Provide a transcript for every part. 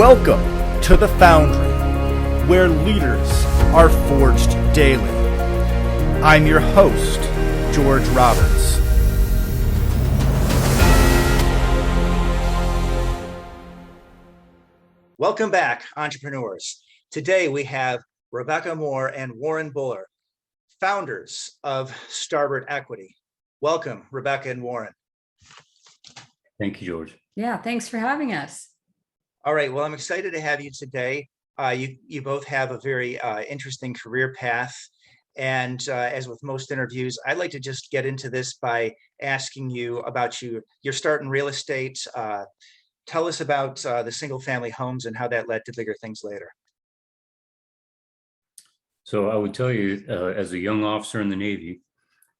Welcome to the Foundry, where leaders are forged daily. I'm your host, George Roberts. Welcome back, entrepreneurs. Today we have Rebecca Moore and Warren Buller, founders of Starboard Equity. Welcome, Rebecca and Warren. Thank you, George. Yeah, thanks for having us. All right, well, I'm excited to have you today. You both have a very interesting career path. And as with most interviews, I'd like to just get into this by asking you about your start in real estate. Tell us about the single family homes and how that led to bigger things later. So I would tell you, as a young officer in the Navy,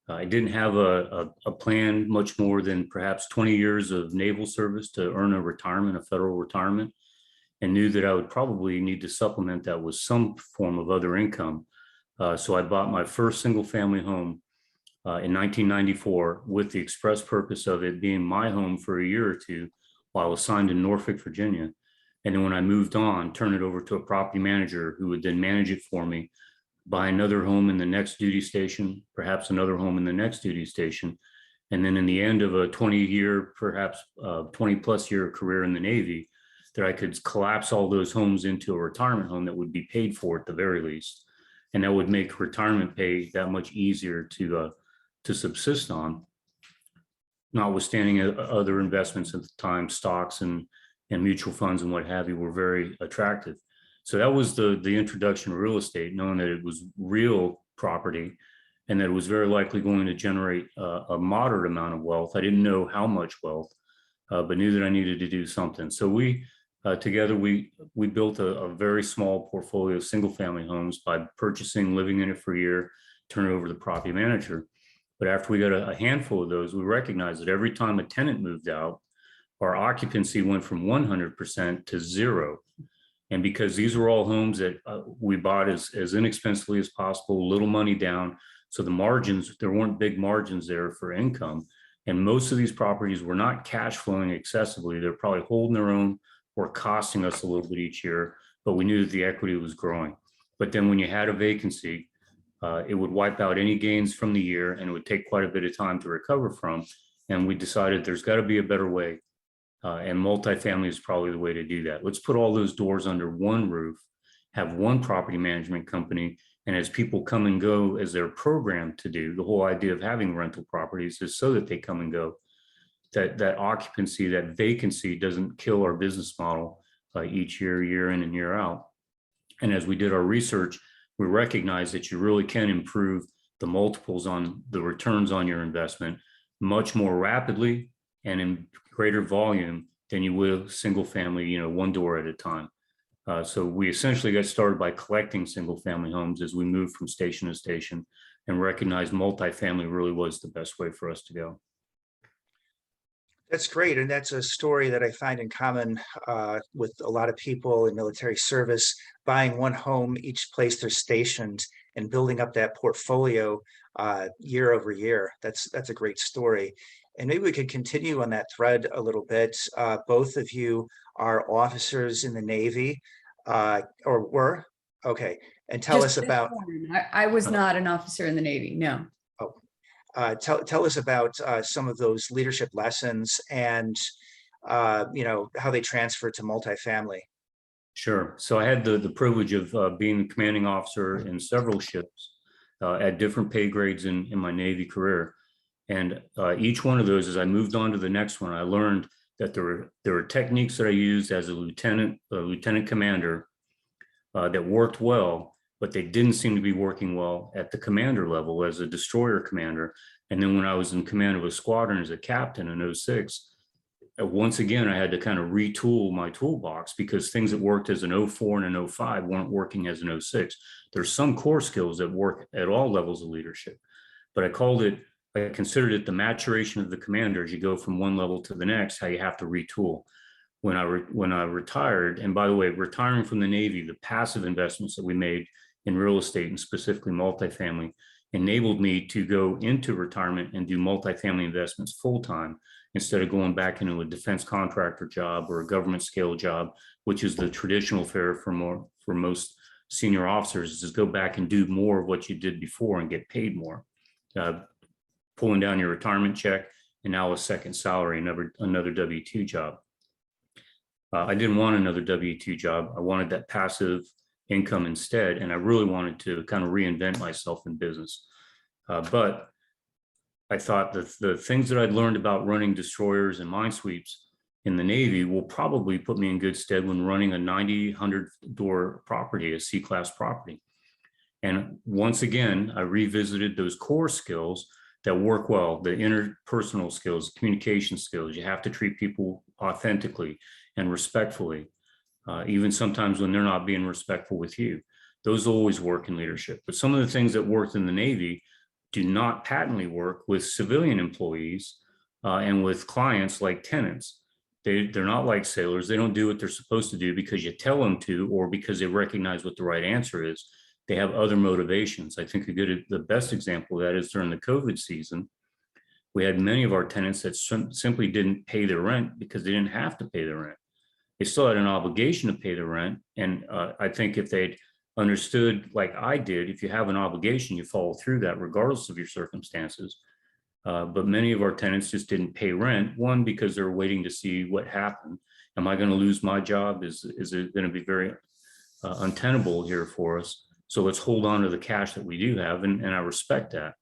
I didn't have a plan much more than perhaps 20 years of naval service to earn a retirement, a federal retirement, and knew that I would probably need to supplement that with some form of other income. So I bought my first single family home in 1994 with the express purpose of it being my home for a year or two while I was assigned in Norfolk, Virginia. And then when I moved on, turn it over to a property manager who would then manage it for me, buy another home in the next duty station, perhaps another home in the next duty station. And then in the end of a 20-year, perhaps 20-plus year career in the Navy, that I could collapse all those homes into a retirement home that would be paid for at the very least. And that would make retirement pay that much easier to subsist on, notwithstanding other investments at the time, stocks and mutual funds and what have you were very attractive. So that was the introduction to real estate, knowing that it was real property and that it was very likely going to generate a moderate amount of wealth. I didn't know how much wealth, but knew that I needed to do something. So together we built a very small portfolio of single family homes by purchasing, living in it for a year, turn it over to the property manager. But after we got a handful of those, we recognized that every time a tenant moved out, our occupancy went from 100% to zero. And because these were all homes that we bought as inexpensively as possible, little money down. So the margins, there weren't big margins there for income. And most of these properties were not cash flowing excessively. They're probably holding their own or costing us a little bit each year, but we knew that the equity was growing. But then when you had a vacancy, it would wipe out any gains from the year and it would take quite a bit of time to recover from. And we decided there's got to be a better way. And multifamily is probably the way to do that. Let's put all those doors under one roof, have one property management company. And as people come and go, as they're programmed to do, the whole idea of having rental properties is so that they come and go. That occupancy, that vacancy doesn't kill our business model each year in and year out. And as we did our research, we recognized that you really can improve the multiples on the returns on your investment much more rapidly and in greater volume than you will single family, one door at a time. So we essentially got started by collecting single family homes as we moved from station to station and recognized multifamily really was the best way for us to go. That's great. And that's a story that I find in common with a lot of people in military service, buying one home each place they're stationed and building up that portfolio year over year. That's a great story. And maybe we could continue on that thread a little bit. Both of you are officers in the Navy or were? Okay. And tell us about. I was not an officer in the Navy, no. Tell us about some of those leadership lessons and how they transfer to multifamily. Sure. So I had the privilege of being the commanding officer in several ships at different pay grades in my Navy career. And each one of those, as I moved on to the next one, I learned that there were techniques that I used as a lieutenant commander that worked well, but they didn't seem to be working well at the commander level as a destroyer commander. And then when I was in command of a squadron as a captain in 2006, once again, I had to kind of retool my toolbox because things that worked as an 04 and an 05 weren't working as an 06. There's some core skills that work at all levels of leadership, but I considered it the maturation of the commander as you go from one level to the next, how you have to retool. When I retired, and by the way, retiring from the Navy, the passive investments that we made in real estate and specifically multifamily enabled me to go into retirement and do multifamily investments full time instead of going back into a defense contractor job or a government scale job, which is the traditional fare for most senior officers, is go back and do more of what you did before and get paid more. Pulling down your retirement check and now a second salary, another W-2 job. I didn't want another W-2 job. I wanted that passive income instead, and I really wanted to kind of reinvent myself in business. But I thought that the things that I'd learned about running destroyers and minesweeps in the Navy will probably put me in good stead when running a 90, 100-door property, a C-class property. And once again, I revisited those core skills that work well, the interpersonal skills, communication skills. You have to treat people authentically and respectfully, even sometimes when they're not being respectful with you. Those always work in leadership. But some of the things that worked in the Navy do not patently work with civilian employees and with clients like tenants. They're not like sailors. They don't do what they're supposed to do because you tell them to, or because they recognize what the right answer is. They have other motivations. I think the best example of that is during the COVID season. We had many of our tenants that simply didn't pay their rent because they didn't have to pay their rent. They still had an obligation to pay the rent. And I think if they'd understood, like I did, if you have an obligation, you follow through that regardless of your circumstances. But many of our tenants just didn't pay rent. One, because they're waiting to see what happened. Am I going to lose my job? Is it going to be very untenable here for us? So let's hold on to the cash that we do have. And I respect that.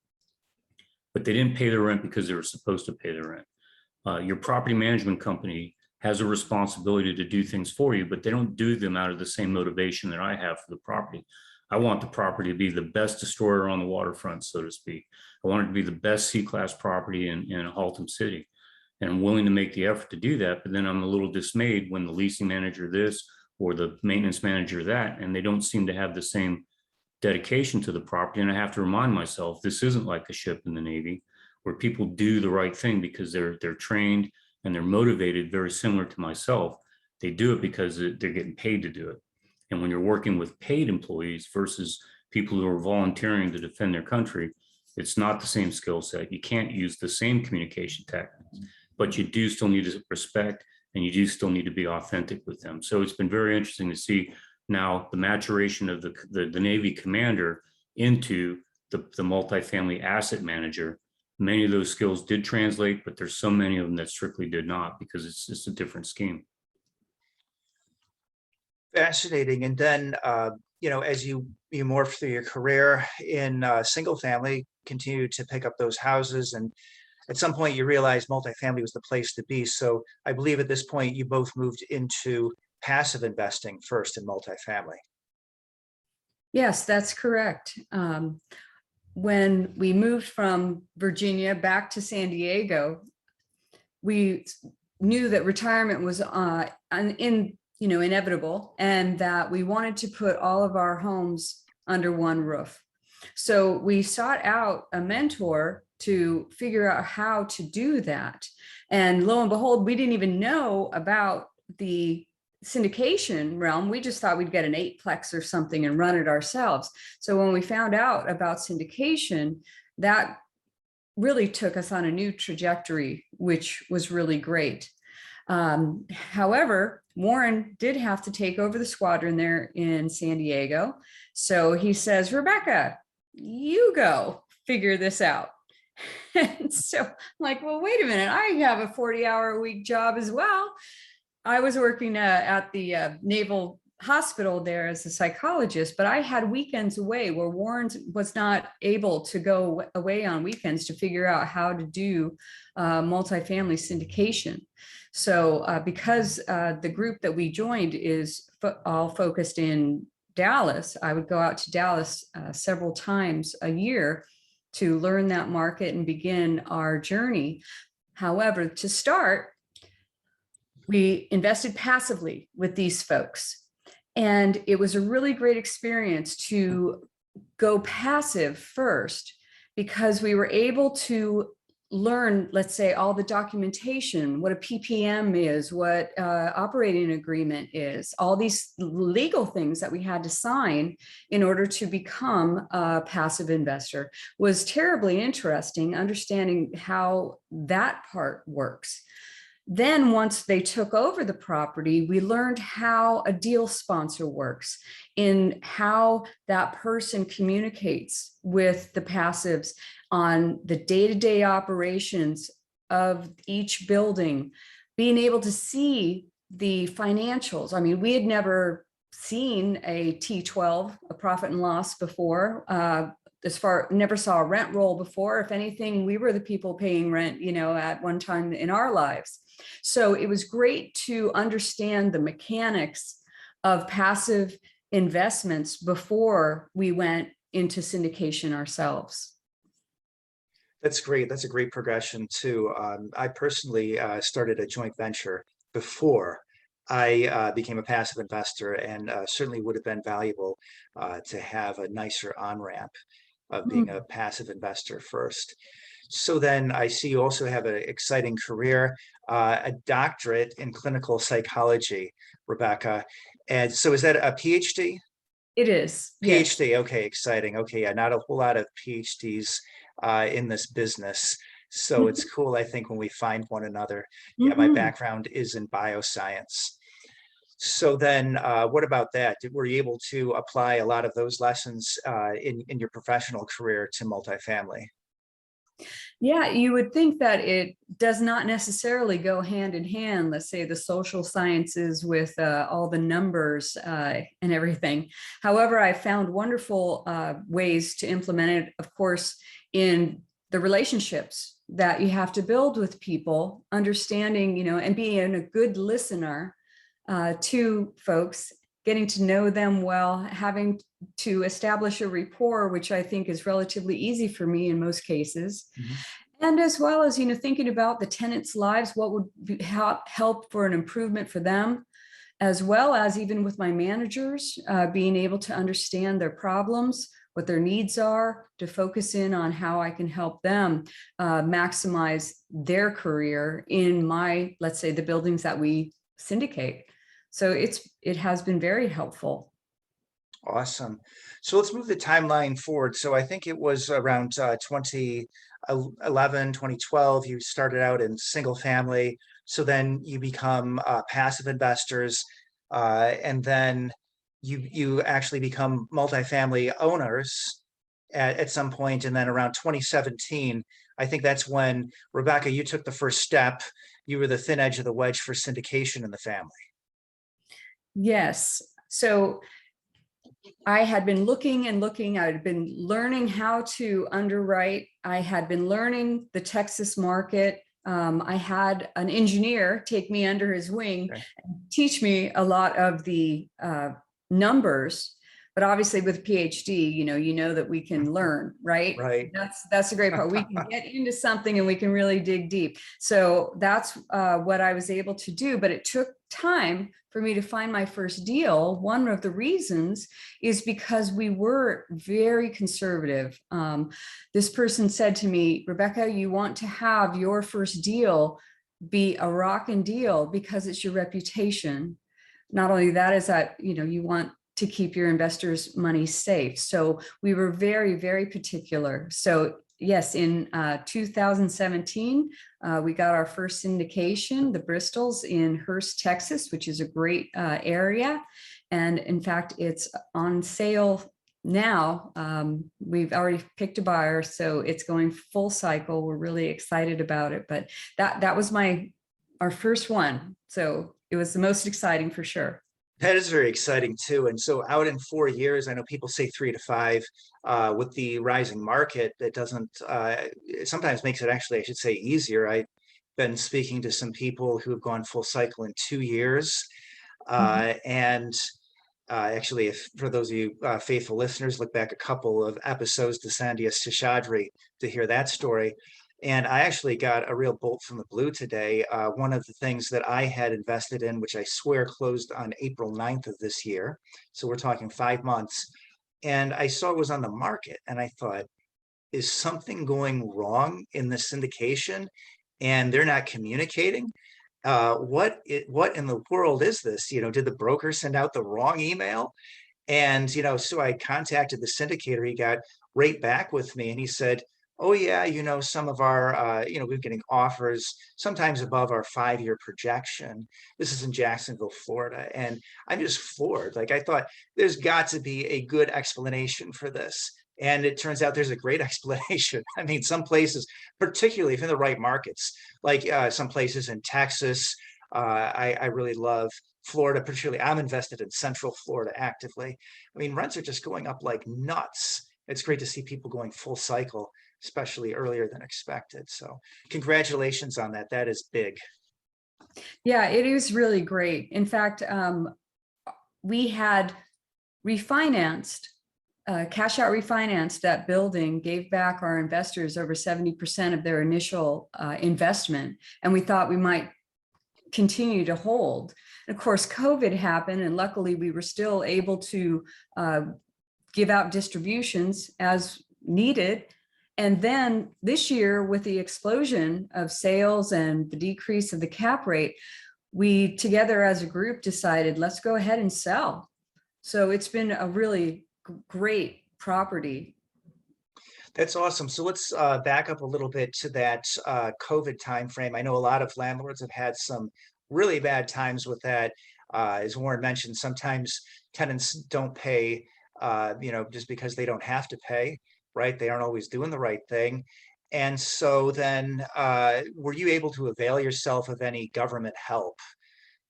But they didn't pay their rent because they were supposed to pay their rent. Your property management company has a responsibility to do things for you, but they don't do them out of the same motivation that I have for the property. I want the property to be the best destroyer on the waterfront, so to speak. I want it to be the best C-class property in Haltom City. And I'm willing to make the effort to do that, but then I'm a little dismayed when the leasing manager this or the maintenance manager that, and they don't seem to have the same dedication to the property. And I have to remind myself, this isn't like a ship in the Navy where people do the right thing because they're trained and they're motivated, very similar to myself. They do it because they're getting paid to do it. And when you're working with paid employees versus people who are volunteering to defend their country, it's not the same skill set. You can't use the same communication tactics, but you do still need to respect and you do still need to be authentic with them. So it's been very interesting to see now the maturation of the Navy commander into the multifamily asset manager. Many of those skills did translate, but there's so many of them that strictly did not because it's just a different scheme. Fascinating. And then, as you morph through your career in single family, continue to pick up those houses. And at some point you realized multifamily was the place to be. So I believe at this point you both moved into passive investing first in multifamily. Yes, that's correct. When we moved from Virginia back to San Diego, we knew that retirement was inevitable, and that we wanted to put all of our homes under one roof. So we sought out a mentor to figure out how to do that. And lo and behold, we didn't even know about the syndication realm. We just thought we'd get an 8-plex or something and run it ourselves. So when we found out about syndication, that really took us on a new trajectory, which was really great. However, Warren did have to take over the squadron there in San Diego. So he says, Rebecca, you go figure this out. And so I'm like, well, wait a minute, I have a 40-hour-a-week job as well. I was working at the Naval Hospital there as a psychologist, but I had weekends away where Warren was not able to go away on weekends to figure out how to do multifamily syndication. So because the group that we joined is all focused in Dallas, I would go out to Dallas several times a year to learn that market and begin our journey. However, to start, we invested passively with these folks. And it was a really great experience to go passive first, because we were able to learn, let's say, all the documentation, what a PPM is, what operating agreement is, all these legal things that we had to sign in order to become a passive investor was terribly interesting, understanding how that part works. Then once they took over the property, we learned how a deal sponsor works, in how that person communicates with the passives on the day-to-day operations of each building, being able to see the financials. I mean, we had never seen a T12, a profit and loss, before. Never saw a rent roll before. If anything, we were the people paying rent, at one time in our lives. So it was great to understand the mechanics of passive investments before we went into syndication ourselves. That's great. That's a great progression too. I personally started a joint venture before I became a passive investor, and certainly would have been valuable to have a nicer on-ramp of being a passive investor first. So then I see you also have an exciting career, a doctorate in clinical psychology, Rebecca. And so is that a PhD? It is. Yes. PhD, okay, exciting. Okay, yeah, not a whole lot of PhDs in this business. So it's cool, I think, when we find one another. Yeah, my background is in bioscience. So then what about that? Were you able to apply a lot of those lessons in your professional career to multifamily? Yeah, you would think that it does not necessarily go hand in hand, let's say the social sciences with all the numbers and everything. However, I found wonderful ways to implement it, of course, in the relationships that you have to build with people, understanding, and being a good listener to folks, getting to know them well, having to establish a rapport, which I think is relatively easy for me in most cases. And as well as, thinking about the tenants' lives, what would help for an improvement for them, as well as even with my managers, being able to understand their problems, what their needs are, to focus in on how I can help them maximize their career in my, let's say, the buildings that we syndicate. So it has been very helpful. Awesome. So let's move the timeline forward. So I think it was around 2011, 2012, you started out in single family. So then you become passive investors, and then you actually become multifamily owners at some point. And then around 2017, I think that's when, Rebecca, you took the first step. You were the thin edge of the wedge for syndication in the family. Yes. So I had been looking and looking. I had been learning how to underwrite. I had been learning the Texas market. I had an engineer take me under his wing, and teach me a lot of the numbers. But obviously with PhD, you know that we can learn, right? Right. That's the great part. We can get into something and we can really dig deep. So that's what I was able to do. But it took time for me to find my first deal. One of the reasons is because we were very conservative. This person said to me, Rebecca, you want to have your first deal be a rockin' deal because it's your reputation. Not only that, is that, you want to keep your investors' money safe. So we were very, very particular. So yes, in 2017, we got our first syndication, the Bristols in Hurst, Texas, which is a great area. And in fact, it's on sale now. We've already picked a buyer, so it's going full cycle. We're really excited about it. But that was our first one. So it was the most exciting for sure. That is very exciting too. And so out in 4 years, I know people say 3 to 5, with the rising market, it doesn't, it sometimes makes it actually, I should say, easier. I've been speaking to some people who have gone full cycle in 2 years. And actually, if for those of you faithful listeners, look back a couple of episodes to Sandia Seshadri to hear that story. And I actually got a real bolt from the blue today. One of the things that I had invested in, which I swear closed on April 9th of this year. So we're talking 5 months. And I saw it was on the market. And I thought, is something going wrong in the syndication and they're not communicating? What in the world is this? Did the broker send out the wrong email? And, so I contacted the syndicator. He got right back with me and he said, oh yeah, some of our, we're getting offers sometimes above our 5-year projection. This is in Jacksonville, Florida. And I'm just floored. Like, I thought there's got to be a good explanation for this. And it turns out there's a great explanation. I mean, some places, particularly if in the right markets, like some places in Texas, I really love Florida, particularly. I'm invested in Central Florida actively. I mean, rents are just going up like nuts. It's great to see people going full cycle, especially earlier than expected. So congratulations on that. That is big. Yeah, it is really great. In fact, we had refinanced, cash out refinanced that building, gave back our investors over 70% of their initial investment. And we thought we might continue to hold. And of course, COVID happened, and luckily we were still able to give out distributions as needed. And then this year, with the explosion of sales and the decrease of the cap rate, we together as a group decided, let's go ahead and sell. So it's been a really great property. That's awesome. So let's back up a little bit to that COVID timeframe. I know a lot of landlords have had some really bad times with that. As Warren mentioned, sometimes tenants don't pay, just because they don't have to pay, right? They aren't always doing the right thing. And so then were you able to avail yourself of any government help?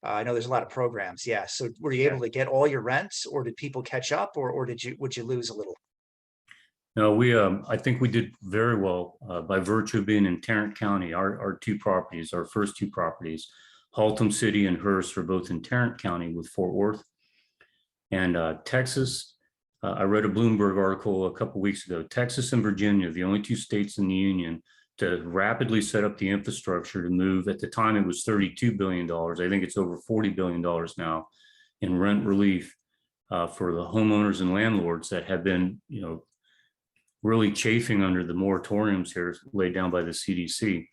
I know there's a lot of programs. Yeah. So were you able to get all your rents, or did people catch up, or would you lose a little? No, I think we did very well by virtue of being in Tarrant County. Our two properties, our first two properties, Haltom City and Hearst, are both in Tarrant County with Fort Worth. And Texas, I read a Bloomberg article a couple of weeks ago. Texas and Virginia, the only two states in the union to rapidly set up the infrastructure to move. At the time, it was $32 billion. I think it's over $40 billion now in rent relief for the homeowners and landlords that have been, really chafing under the moratoriums here laid down by the CDC.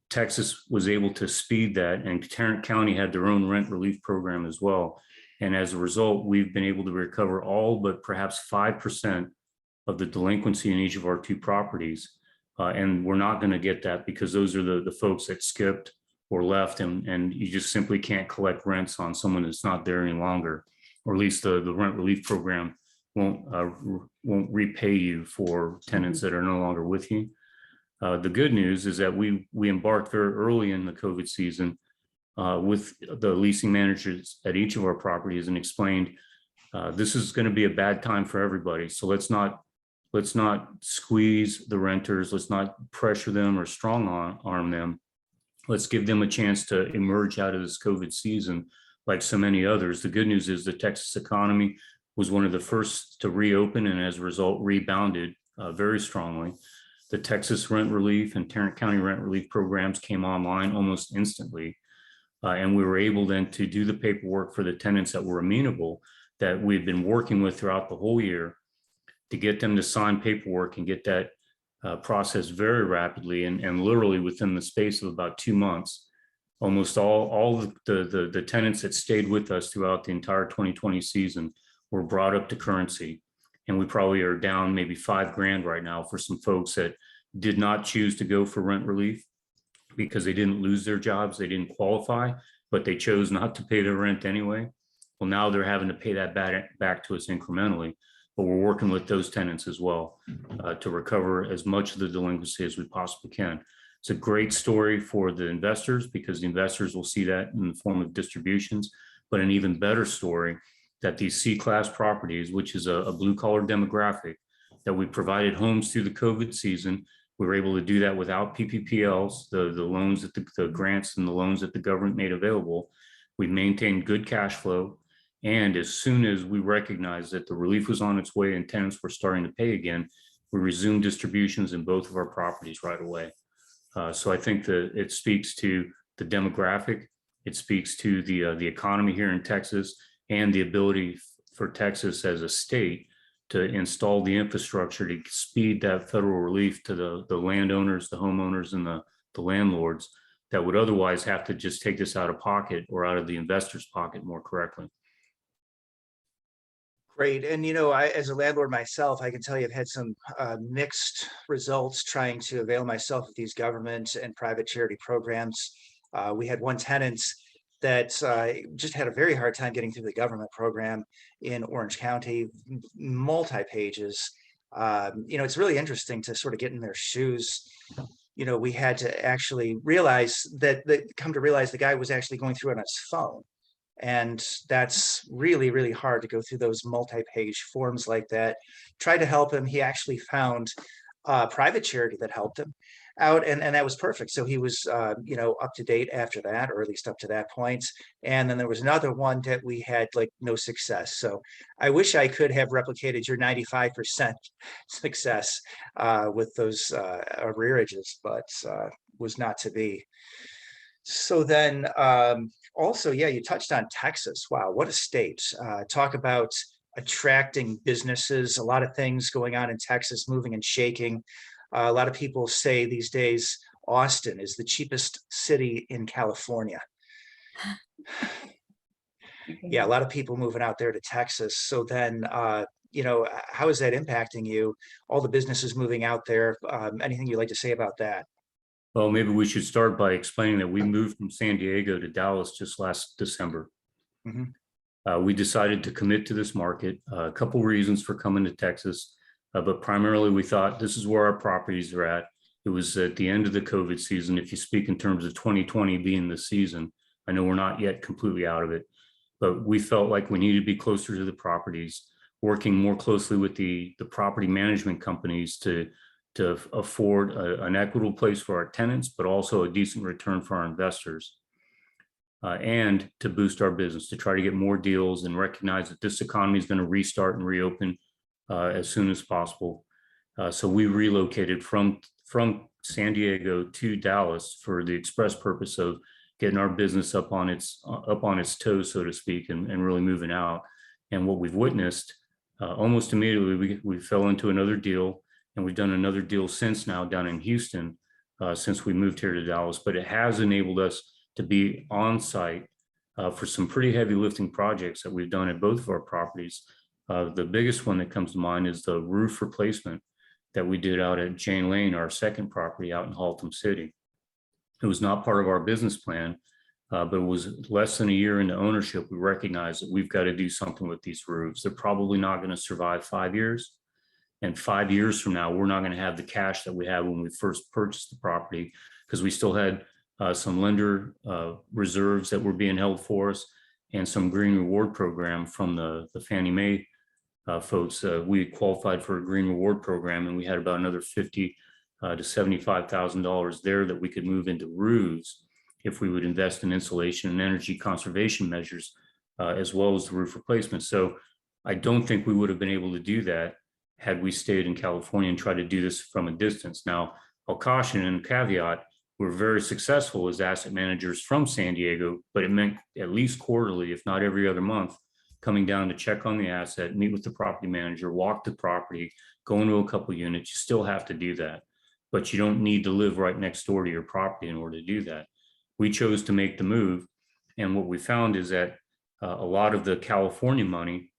Texas was able to speed that, and Tarrant County had their own rent relief program as well. And as a result, we've been able to recover all but perhaps 5% of the delinquency in each of our two properties. And we're not going to get that because those are the folks that skipped or left, and you just simply can't collect rents on someone that's not there any longer, or at least the rent relief program won't repay you for tenants that are no longer with you. The good news is that we embarked very early in the COVID season with the leasing managers at each of our properties and explained this is going to be a bad time for everybody. So let's not squeeze the renters. Let's not pressure them or strong arm them. Let's give them a chance to emerge out of this COVID season like so many others. The good news is the Texas economy was one of the first to reopen, and as a result rebounded very strongly. The Texas rent relief and Tarrant County rent relief programs came online almost instantly. And we were able then to do the paperwork for the tenants that were amenable, that we've been working with throughout the whole year, to get them to sign paperwork and get that process very rapidly. And literally within the space of about 2 months, almost all the tenants that stayed with us throughout the entire 2020 season were brought up to currency. And we probably are down maybe $5,000 right now for some folks that did not choose to go for rent relief because they didn't lose their jobs, they didn't qualify, but they chose not to pay their rent anyway. Well, now they're having to pay that back to us incrementally, but we're working with those tenants as well to recover as much of the delinquency as we possibly can. It's a great story for the investors because the investors will see that in the form of distributions, but an even better story that these C-class properties, which is a blue-collar demographic, that we provided homes through the COVID season. We were able to do that without PPPLs, the loans that the grants and the loans that the government made available. We maintained good cash flow. And as soon as we recognized that the relief was on its way and tenants were starting to pay again, we resumed distributions in both of our properties right away. So I think that it speaks to the demographic, it speaks to the economy here in Texas, and the ability for Texas as a state to install the infrastructure to speed that federal relief to the landowners, the homeowners, and the landlords that would otherwise have to just take this out of pocket or out of the investor's pocket more correctly. Great. And, I, as a landlord myself, I can tell you I've had some mixed results trying to avail myself of these government and private charity programs. We had one tenant that just had a very hard time getting through the government program in Orange County, multi-pages. It's really interesting to sort of get in their shoes. We had to actually realize come to realize the guy was actually going through it on his phone. And that's really, really hard to go through those multi-page forms like that. Tried to help him. He actually found a private charity that helped him out, and that was perfect. So he was, up to date after that, or at least up to that point. And then there was another one that we had like no success. So I wish I could have replicated your 95% success with those arrearages, but was not to be. So then also, yeah, you touched on Texas. Wow, what a state. Talk about attracting businesses, a lot of things going on in Texas, moving and shaking. A lot of people say these days, Austin is the cheapest city in California. Yeah, a lot of people moving out there to Texas. So then, how is that impacting you? All the businesses moving out there. Anything you'd like to say about that? Well, maybe we should start by explaining that we moved from San Diego to Dallas just last December. We decided to commit to this market. A couple reasons for coming to Texas, but primarily we thought this is where our properties are at. It was at the end of the COVID season. If you speak in terms of 2020 being the season, I know we're not yet completely out of it, but we felt like we needed to be closer to the properties, working more closely with the property management companies to afford an equitable place for our tenants, but also a decent return for our investors, and to boost our business, to try to get more deals and recognize that this economy is going to restart and reopen as soon as possible. So we relocated from San Diego to Dallas for the express purpose of getting our business up on its toes, so to speak, and really moving out. And what we've witnessed almost immediately, we fell into another deal. And we've done another deal since now down in Houston, since we moved here to Dallas, but it has enabled us to be on site for some pretty heavy lifting projects that we've done at both of our properties. The biggest one that comes to mind is the roof replacement that we did out at Jane Lane, our second property out in Haltom City. It was not part of our business plan, but it was less than a year into ownership. We recognized that we've got to do something with these roofs. They're probably not going to survive 5 years. And 5 years from now, we're not going to have the cash that we had when we first purchased the property, because we still had some lender reserves that were being held for us and some green reward program from the Fannie Mae folks. We qualified for a green reward program, and we had about another $50,000 to $75,000 there that we could move into roofs if we would invest in insulation and energy conservation measures, as well as the roof replacement. So I don't think we would have been able to do that had we stayed in California and tried to do this from a distance. Now, I'll caution and caveat, we're very successful as asset managers from San Diego, but it meant at least quarterly, if not every other month, coming down to check on the asset, meet with the property manager, walk the property, go into a couple units. You still have to do that, but you don't need to live right next door to your property in order to do that. We chose to make the move. And what we found is that a lot of the California money,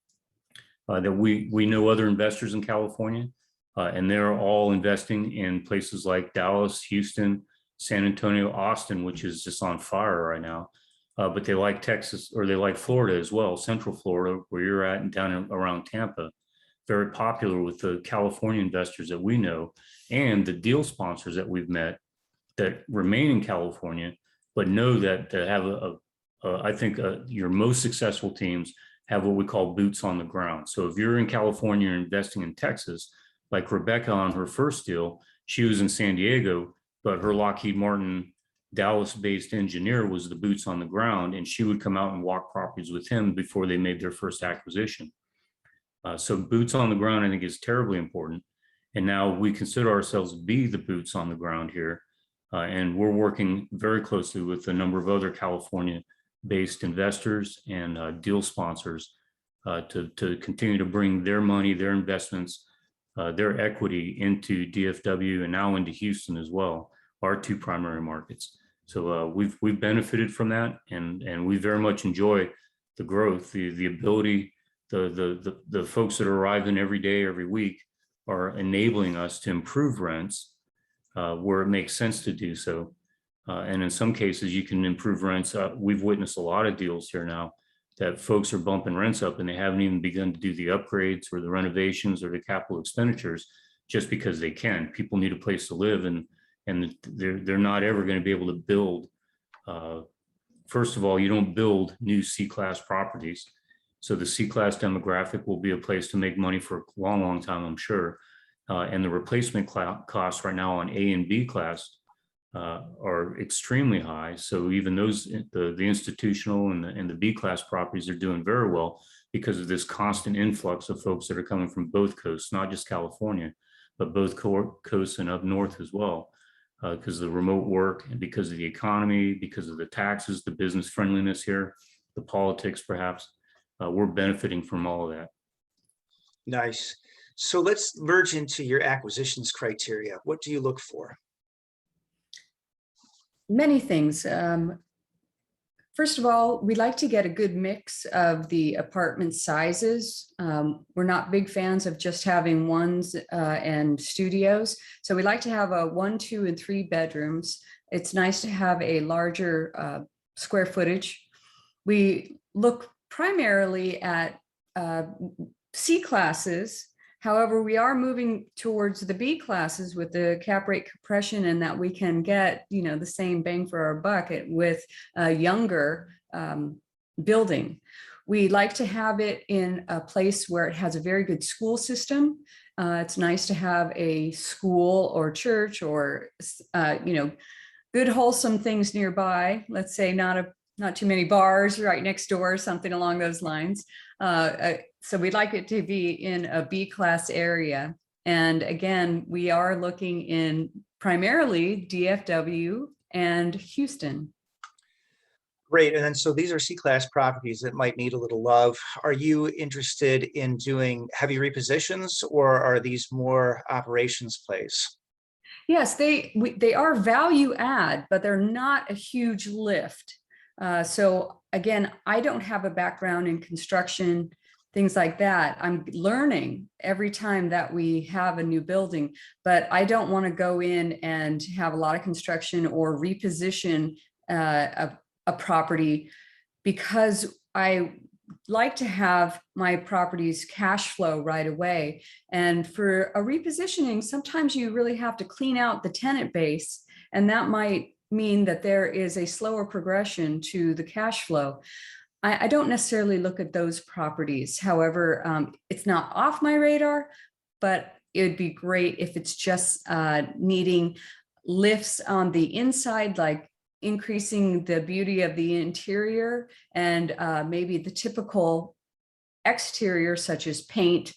that we know other investors in California, and they're all investing in places like Dallas, Houston, San Antonio, Austin, which is just on fire right now. But they like Texas, or they like Florida as well, Central Florida, where you're at, and down around Tampa. Very popular with the California investors that we know, and the deal sponsors that we've met that remain in California, but know that they have I think your most successful teams have what we call boots on the ground. So if you're in California and investing in Texas, like Rebecca on her first deal, she was in San Diego, but her Lockheed Martin Dallas-based engineer was the boots on the ground, and she would come out and walk properties with him before they made their first acquisition. So boots on the ground, I think, is terribly important. And now we consider ourselves to be the boots on the ground here. And we're working very closely with a number of other California-based investors and deal sponsors to continue to bring their money, their investments, their equity into DFW and now into Houston as well, our two primary markets. So we've benefited from that, and we very much enjoy the growth, the ability, the folks that are arriving every day, every week, are enabling us to improve rents where it makes sense to do so. And in some cases, you can improve rents. We've witnessed a lot of deals here now that folks are bumping rents up and they haven't even begun to do the upgrades or the renovations or the capital expenditures just because they can. People need a place to live, and they're not ever going to be able to build. First of all, you don't build new C-class properties. So the C-class demographic will be a place to make money for a long, long time, I'm sure. And the replacement costs right now on A and B class are extremely high. So even those, the institutional and the B class properties are doing very well because of this constant influx of folks that are coming from both coasts, not just California, but both coasts and up north as well, because of the remote work and because of the economy, because of the taxes, the business friendliness here, the politics perhaps. We're benefiting from all of that. Nice. So let's merge into your acquisitions criteria. What do you look for? Many things. First of all, we like to get a good mix of the apartment sizes. We're not big fans of just having ones and studios. So we like to have a 1, 2, and 3 bedrooms. It's nice to have a larger square footage. We look primarily at C classes. However, we are moving towards the B classes with the cap rate compression, and that we can get, the same bang for our buck with a younger building. We like to have it in a place where it has a very good school system. It's nice to have a school or church or, good wholesome things nearby. Let's say not too many bars right next door, something along those lines. So we'd like it to be in a B class area. And again, we are looking in primarily DFW and Houston. Great. And then, so these are C-class properties that might need a little love. Are you interested in doing heavy repositions, or are these more operations plays? Yes, they are value add, but they're not a huge lift. So again, I don't have a background in construction, things like that. I'm learning every time that we have a new building, but I don't want to go in and have a lot of construction or reposition a property, because I like to have my properties cash flow right away. And for a repositioning, sometimes you really have to clean out the tenant base, and that might mean that there is a slower progression to the cash flow. I don't necessarily look at those properties. However, it's not off my radar, but it would be great if it's just needing lifts on the inside, like increasing the beauty of the interior, and maybe the typical exterior, such as paint,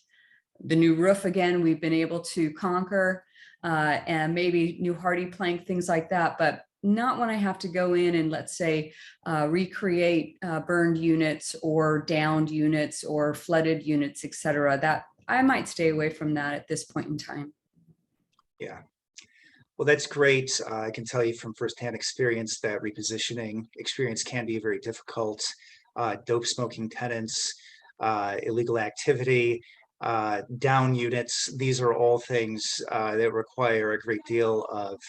the new roof, again, we've been able to conquer, and maybe new hardy plank, things like that, but not when I have to go in and, let's say, recreate burned units or downed units or flooded units, etc. That I might stay away from that at this point in time. Yeah. Well, that's great. I can tell you from firsthand experience that repositioning experience can be very difficult. Dope smoking tenants, illegal activity, down units. These are all things that require a great deal of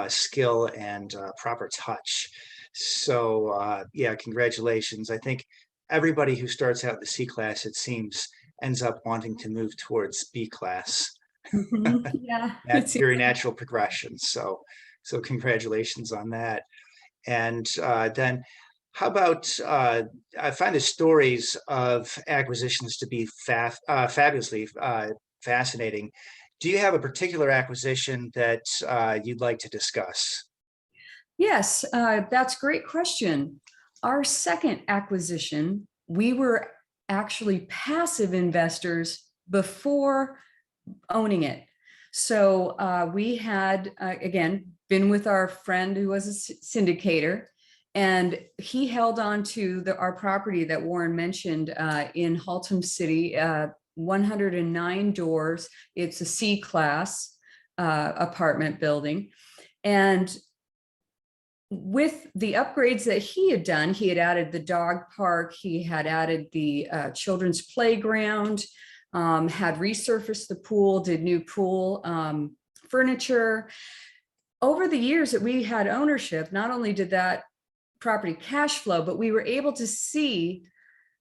skill and proper touch. So yeah, congratulations. I think everybody who starts out the C class, it seems, ends up wanting to move towards B class. Yeah, That's very natural progression. So congratulations on that. And then how about, I find the stories of acquisitions to be fabulously fascinating. Do you have a particular acquisition that you'd like to discuss? Yes, that's a great question. Our second acquisition, we were actually passive investors before owning it. So we had, again, been with our friend who was a syndicator, And he held on to our property that Warren mentioned in Haltom City, 109 doors. It's a C-class apartment building. And with the upgrades that he had done, he had added the dog park, he had added the children's playground, had resurfaced the pool, did new pool furniture. Over the years that we had ownership, not only did that property cash flow, but we were able to see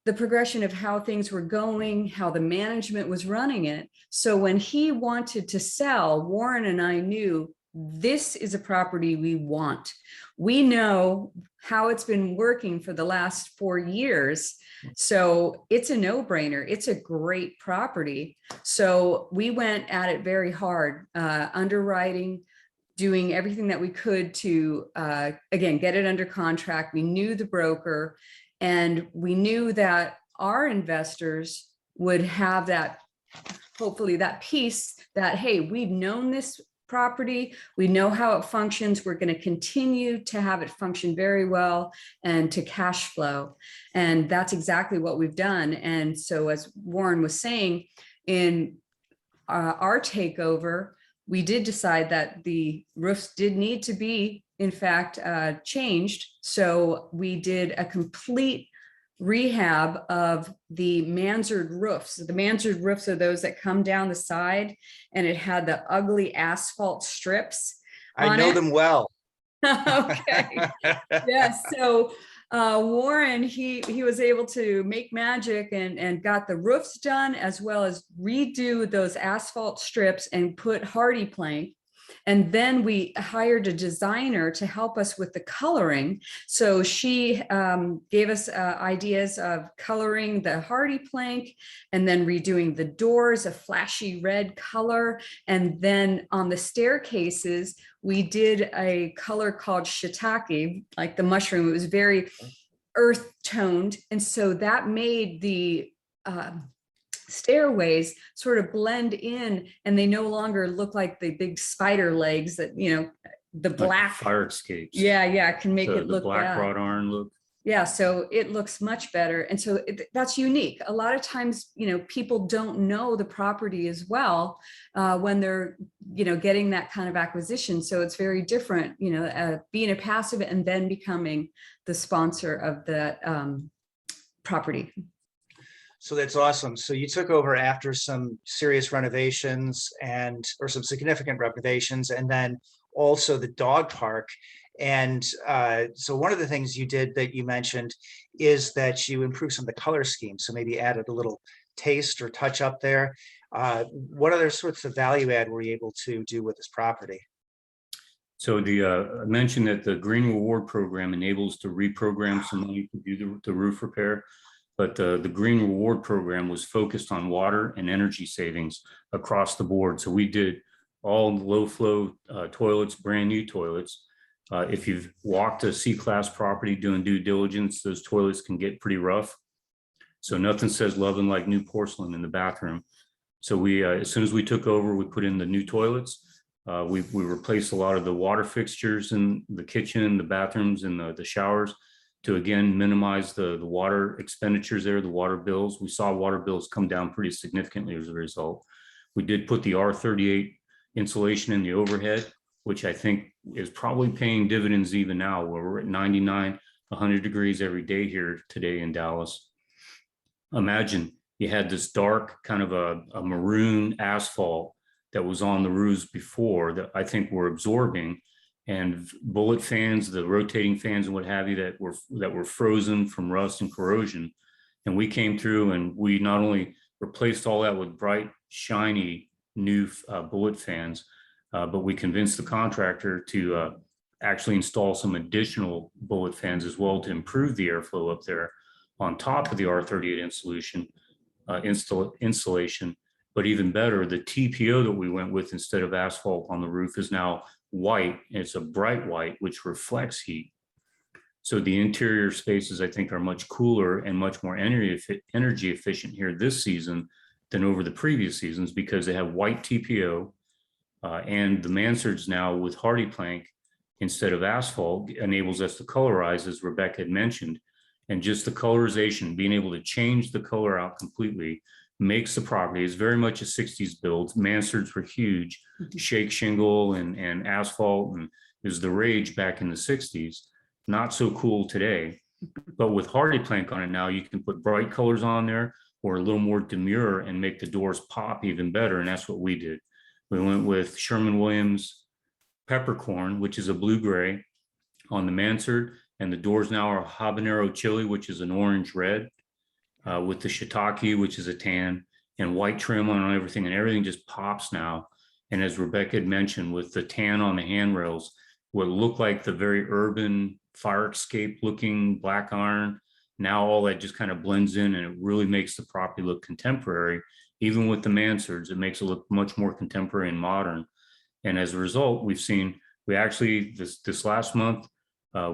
the progression of how things were going, how the management was running it. So when he wanted to sell, Warren and I knew this is a property we want. We know how it's been working for the last 4 years. So it's a no-brainer. It's a great property. So we went at it very hard, underwriting, doing everything that we could to, again, get it under contract. We knew the broker, and we knew that our investors would have that, hopefully that piece that, hey, we've known this property, we know how it functions, we're going to continue to have it function very well and to cash flow. And that's exactly what we've done. And so as Warren was saying, in our takeover, we did decide that the roofs did need to be, in fact, changed. So we did a complete rehab of the mansard roofs. The mansard roofs are those that come down the side, and it had the ugly asphalt strips. I know them well. Okay. Yes. So Warren, he was able to make magic and got the roofs done, as well as redo those asphalt strips and put hardy plank. And then we hired a designer to help us with the coloring. So she gave us ideas of coloring the hardy plank and then redoing the doors, a flashy red color. And then on the staircases, we did a color called shiitake, like the mushroom. It was very earth toned. And so that made the stairways sort of blend in, and they no longer look like the big spider legs that, you know, the black like fire escapes. Yeah, can make it The look black bad. wrought iron look. Yeah, so it looks much better. And so that's unique. A lot of times, you know, people don't know the property as well when they're, you know, getting that kind of acquisition. So it's very different, you know, being a passive and then becoming the sponsor of that property. So that's awesome. So you took over after some serious renovations or some significant renovations, and then also the dog park. And so one of the things you did that you mentioned is that you improved some of the color scheme. So maybe added a little taste or touch up there. What other sorts of value add were you able to do with this property? So I mentioned that the Green Reward Program enables to reprogram some money to do the roof repair. But the Green Reward Program was focused on water and energy savings across the board. So we did all low flow toilets, brand new toilets. If you've walked a C-class property doing due diligence, those toilets can get pretty rough. So nothing says loving like new porcelain in the bathroom. So we, as soon as we took over, we put in the new toilets. We replaced a lot of the water fixtures in the kitchen, the bathrooms, and the showers, to again minimize the water expenditures there, the water bills. We saw water bills come down pretty significantly as a result. We did put the R38 insulation in the overhead, which I think is probably paying dividends even now, where we're at 99, 100 degrees every day here today in Dallas. Imagine you had this dark kind of a maroon asphalt that was on the roofs before that I think were absorbing, and bullet fans, the rotating fans and what have you that were frozen from rust and corrosion. And we came through and we not only replaced all that with bright, shiny new bullet fans, but we convinced the contractor to actually install some additional bullet fans as well to improve the airflow up there on top of the R38 insulation. But even better, the TPO that we went with instead of asphalt on the roof is now white. It's a bright white, which reflects heat. So the interior spaces, I think, are much cooler and much more energy efficient here this season than over the previous seasons, because they have white TPO and the mansards now with hardy plank instead of asphalt enables us to colorize, as Rebecca had mentioned. And just the colorization, being able to change the color out completely makes the property, is very much a 60s build. Mansards were huge, shake shingle and asphalt, and it was the rage back in the 60s. Not so cool today. But with hardy plank on it now, you can put bright colors on there or a little more demure and make the doors pop even better. And that's what we did. We went with Sherman-Williams peppercorn, which is a blue-gray on the mansard. And the doors now are habanero chili, which is an orange red, with the shiitake, which is a tan, and white trim on everything. And everything just pops now. And as Rebecca had mentioned, with the tan on the handrails, what looked like the very urban fire escape looking black iron, now all that just kind of blends in, and it really makes the property look contemporary. Even with the mansards, it makes it look much more contemporary and modern. And as a result, we actually, this last month,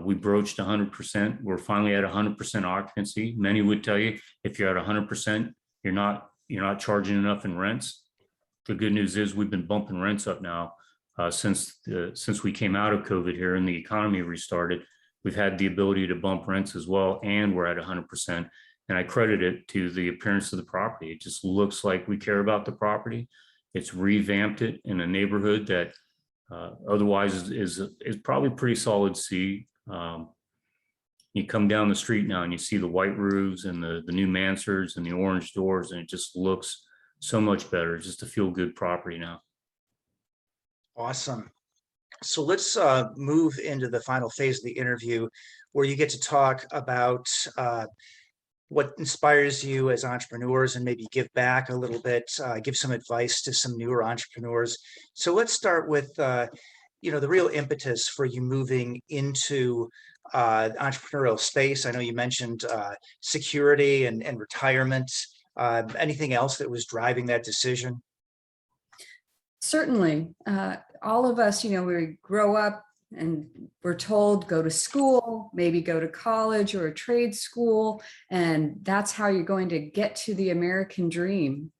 we broached 100%. We're finally at 100% occupancy. Many would tell you, if you're at 100%, you're not charging enough in rents. The good news is we've been bumping rents up now since we came out of COVID here and the economy restarted. We've had the ability to bump rents as well, and we're at 100%. And I credit it to the appearance of the property. It just looks like we care about the property. It's revamped it in a neighborhood that otherwise is probably pretty solid C. You come down the street now and you see the white roofs and the new mansards and the orange doors, and it just looks so much better. It's just a feel-good property now. Awesome. So let's move into the final phase of the interview, where you get to talk about what inspires you as entrepreneurs and maybe give back a little bit, give some advice to some newer entrepreneurs. So let's start with, the real impetus for you moving into entrepreneurial space. I know you mentioned security and retirement. Anything else that was driving that decision? Certainly. All of us, we grow up and we're told go to school, maybe go to college or a trade school, and that's how you're going to get to the American dream.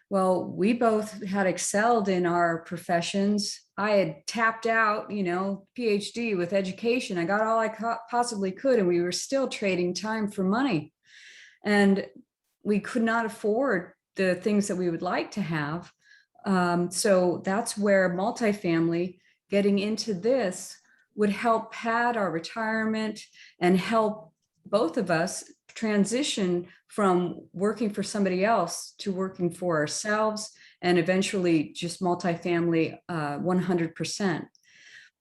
Well, we both had excelled in our professions. I had tapped out, PhD with education. I got all I possibly could, and we were still trading time for money. And we could not afford the things that we would like to have. So that's where multifamily, getting into this, would help pad our retirement and help both of us transition from working for somebody else to working for ourselves, and eventually just multifamily 100%.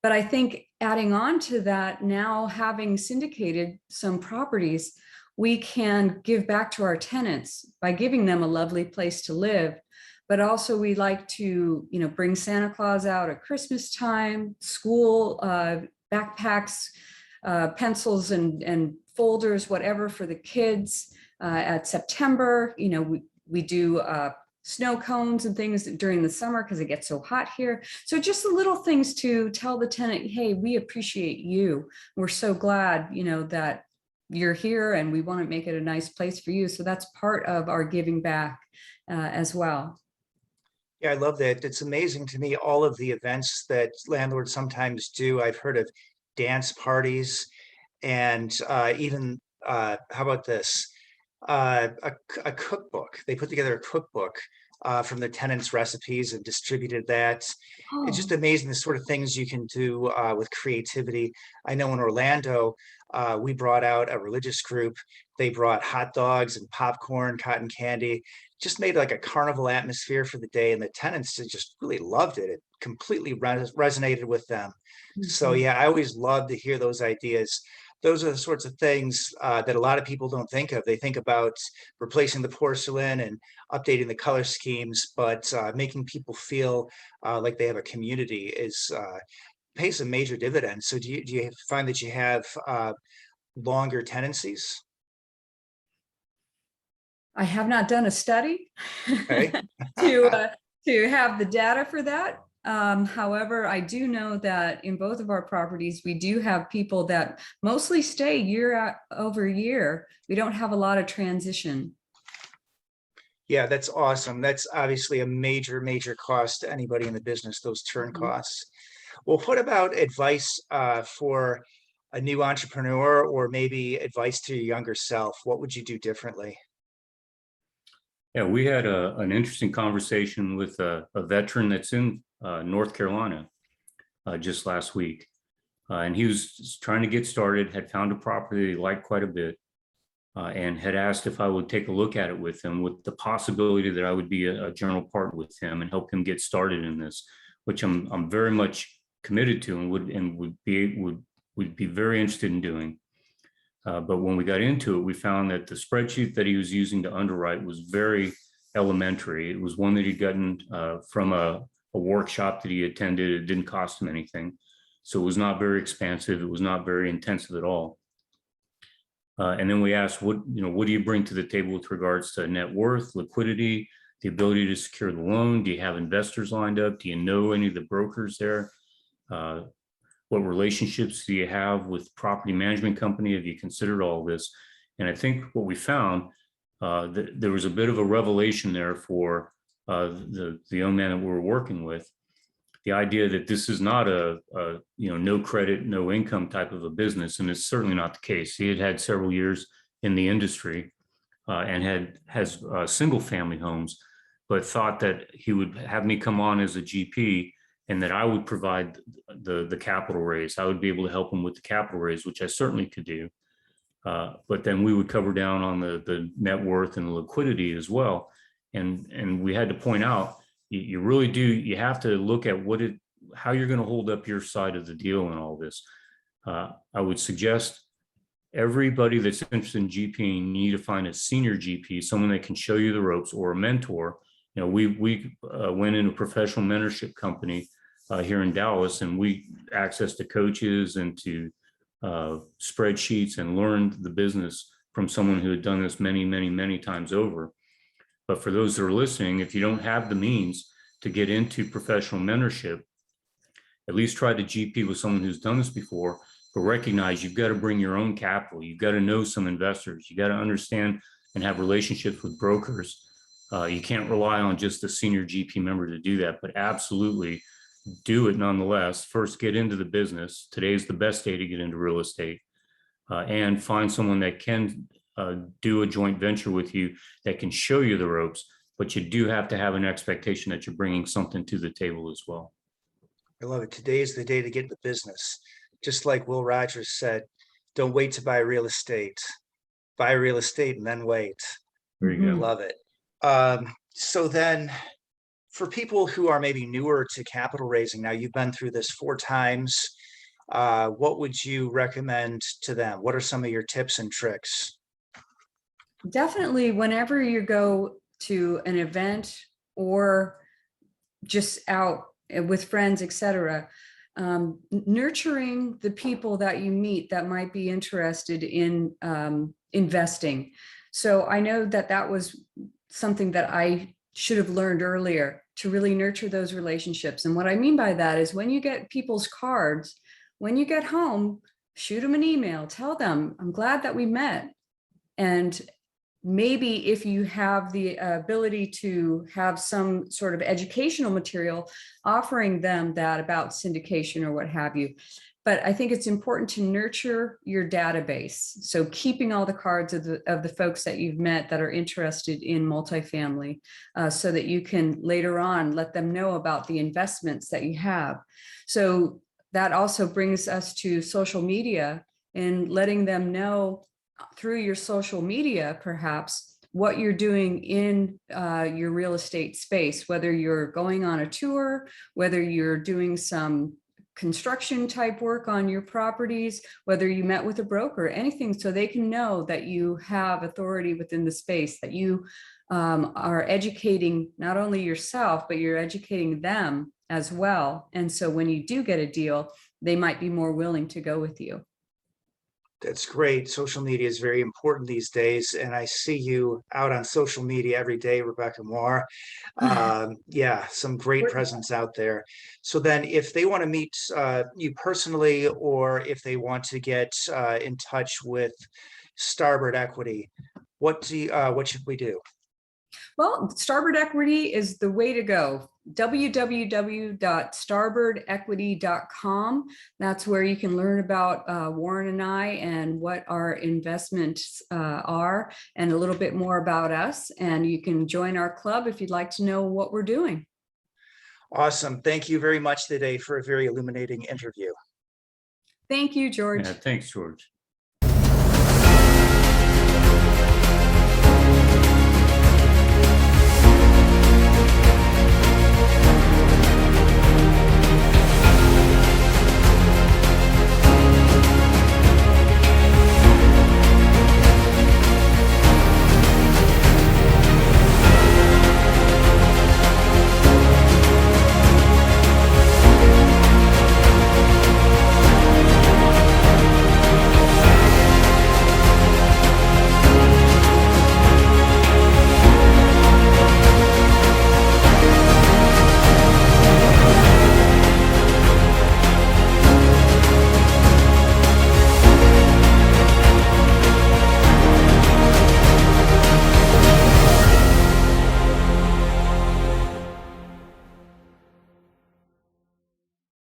But I think adding on to that, now having syndicated some properties, we can give back to our tenants by giving them a lovely place to live. But also we like to, bring Santa Claus out at Christmas time, school backpacks, pencils and folders, whatever for the kids at September. We do snow cones and things during the summer because it gets so hot here. So just the little things to tell the tenant, hey, we appreciate you. We're so glad, that you're here, and we want to make it a nice place for you. So that's part of our giving back as well. Yeah, I love that. It's amazing to me, all of the events that landlords sometimes do. I've heard of dance parties and even, how about this? A cookbook. They put together a cookbook from the tenants' recipes and distributed that. It's just amazing the sort of things you can do with creativity. I know in Orlando, we brought out a religious group. They brought hot dogs and popcorn, cotton candy, just made like a carnival atmosphere for the day. And the tenants just really loved it. It completely resonated with them. So yeah, I always love to hear those ideas. Those are the sorts of things that a lot of people don't think of. They think about replacing the porcelain and updating the color schemes, but making people feel like they have a community pays a major dividend. So do you find that you have longer tenancies? I have not done a study Okay. to have the data for that. However, I do know that in both of our properties, we do have people that mostly stay year over year. We don't have a lot of transition. Yeah, that's awesome. That's obviously a major cost to anybody in the business, those turn costs. Well, what about advice for a new entrepreneur, or maybe advice to your younger self? What would you do differently? Yeah, we had an interesting conversation with a veteran that's in North Carolina just last week. And he was trying to get started, had found a property he liked quite a bit, and had asked if I would take a look at it with him, with the possibility that I would be a general partner with him and help him get started in this, which I'm very much committed to and would be very interested in doing. But when we got into it, we found that the spreadsheet that he was using to underwrite was very elementary. It was one that he'd gotten from a workshop that he attended. It didn't cost him anything. So it was not very expansive. It was not very intensive at all. And then we asked, what do you bring to the table with regards to net worth, liquidity, the ability to secure the loan? Do you have investors lined up? Do you know any of the brokers there? What relationships do you have with property management company? Have you considered all this? And I think what we found, there was a bit of a revelation there for the young man that we were working with. The idea that this is not a no credit, no income type of a business, and it's certainly not the case. He had several years in the industry and has single family homes, but thought that he would have me come on as a GP and that I would provide the capital raise. I would be able to help him with the capital raise, which I certainly could do. But then we would cover down on the net worth and the liquidity as well. And we had to point out, you really do, you have to look at how you're going to hold up your side of the deal in all this. I would suggest everybody that's interested in GPing, you need to find a senior GP, someone that can show you the ropes, or a mentor. We went in a professional mentorship company here in Dallas, and we accessed to coaches and to spreadsheets and learned the business from someone who had done this many, many, many times over. But for those that are listening, if you don't have the means to get into professional mentorship, at least try to GP with someone who's done this before, but recognize you've got to bring your own capital. You've got to know some investors. You got to understand and have relationships with brokers. You can't rely on just a senior GP member to do that, but absolutely do it nonetheless. First, get into the business. Today's the best day to get into real estate, and find someone that can do a joint venture with you that can show you the ropes, but you do have to have an expectation that you're bringing something to the table as well. I love it. Today is the day to get into business. Just like Will Rogers said, don't wait to buy real estate. Buy real estate and then wait. There you go. Love it. So then for people who are maybe newer to capital raising, now you've been through this 4 times. What would you recommend to them? What are some of your tips and tricks? Definitely, whenever you go to an event or just out with friends, etc., nurturing the people that you meet that might be interested in investing. So I know that was something that I should have learned earlier, to really nurture those relationships. And what I mean by that is, when you get people's cards, when you get home, shoot them an email, tell them, I'm glad that we met. And maybe if you have the ability to have some sort of educational material, offering them that about syndication or what have you. But I think it's important to nurture your database. So keeping all the cards of the folks that you've met that are interested in multifamily, so that you can later on let them know about the investments that you have. So that also brings us to social media, and letting them know through your social media, perhaps, what you're doing in your real estate space, whether you're going on a tour, whether you're doing some construction type work on your properties, whether you met with a broker, anything, so they can know that you have authority within the space, that you are educating not only yourself, but you're educating them as well. And so when you do get a deal, they might be more willing to go with you. That's great. Social media is very important these days, and I see you out on social media every day, Rebecca Moore. Yeah, some great presence out there. So then if they want to meet you personally, or if they want to get in touch with Starboard Equity, what should we do? Well, Starboard Equity is the way to go. www.starboardequity.com. That's where you can learn about Warren and I and what our investments are, and a little bit more about us. And you can join our club if you'd like to know what we're doing. Awesome. Thank you very much today for a very illuminating interview. Thank you, George. Yeah, thanks, George.